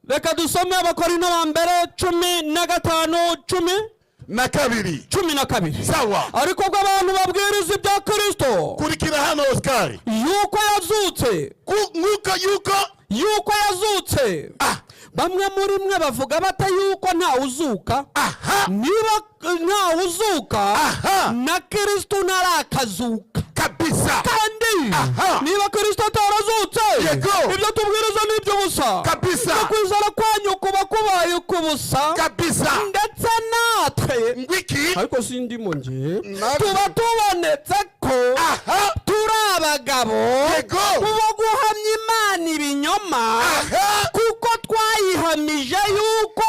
Reka dusome Abakorinto ba mbere 15:12. Sawa. Ariko ubwo abantu babwiriza ibya Kristo Kurikira hano Oscar. yuko yazutse, yuko yazutse. Bamwe muri mwe bavuga bata yuko nta uzuka. Niba nta uzuka, na Kristo ntarakazuka kabisa. Kandi niba Kristo atarazutse, ibyo tubwiriza ni iby'ubusa kabisa. Kwizera kwanyu kuba kubaye kubusa kabisa. Ndetse natwe ngwiki ariko sindimo nje tuba tubonetse ko turi abagabo bo guhamya Imana ibinyoma, kuko twayihamije yuko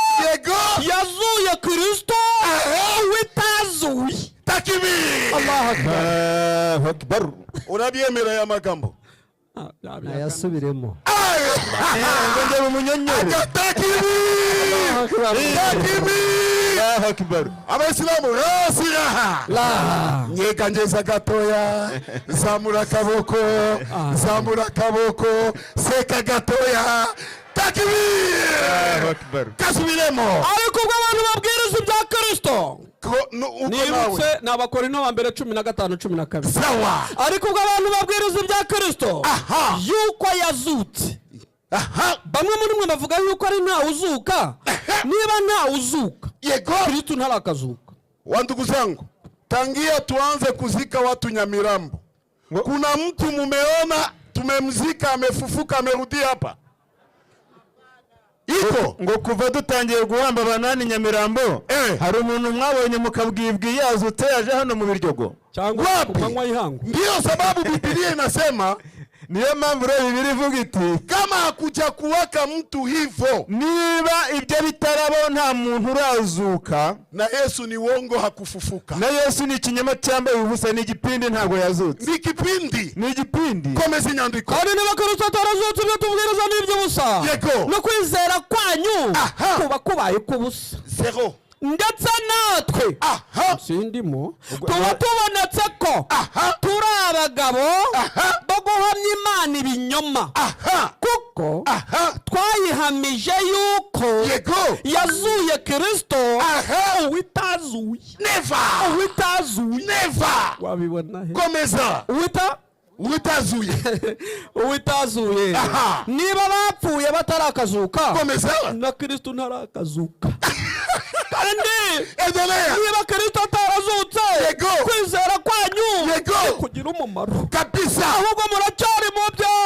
yazuye Kristo witazuye. Takbir. Allahu Akbar. Urabyemera ya magambo? Ayasubiremo. Ngende umunyonyore. Takbir. Allahu Akbar. Abayisilamu rasiraha. La. Nyega njeza gatoya. Zamura kaboko. Zamura kaboko. Seka gatoya. Takbir. Allahu Akbar. Kasubiremo. Ariko ubwo abantu babwiriza ibya Kristo nibutse n'Abakorinto ba mbere 15:12. Sawa. Ariko ubwo abantu babwiriza ibya Kristo yuko yazutse. Bamwe muri mwe bavuga yuko ari nta uzuka. Niba nta uzuka, Kristo ntarakazuka. Wandugu zangu, tangia tuanze kuzika watu Nyamirambo, kuna mtu mumeona tumemzika amefufuka amerudi hapa? Iko ngo kuva dutangiye guhamba banani Nyamirambo, hari umuntu mwabonye mukabwibwi yazutse yaje hano mu Biryogo cyangwa kumanywa yihangu? Ndio sababu Biblia inasema niyo mpamvu rero Biblia ivuga iti kama hakuja kuwaka mtu hivyo, niba ibyo bitarabo nta muntu urazuka, na Yesu ni uongo hakufufuka, na Yesu ni ikinyoma cyambaye ubusa, ni igipindi ntago yazutse. Ni kipindi, ni igipindi. Komeza inyandiko. Kandi niba Kristo atarazutse ibyo tubwiriza ni iby'ubusa, no kwizera kwanyu kuba kubaye kubusa. Zero. Ndetse natwe sindimo tuba tubonetse ko turi abagabo bo guhamya Imana ibinyoma, kuko twayihamije yuko yazuye Kristo witazuye. Witazuye. Wabibona he? Komeza. Witazuye. Witazuye. Niba bapfuye batarakazuka, na Kristo ntarakazuka. Kandi niba Kristo atarazutse, kwizera kwanyu kugira umumaro kabisa, ahubwo muracyari mu byaha.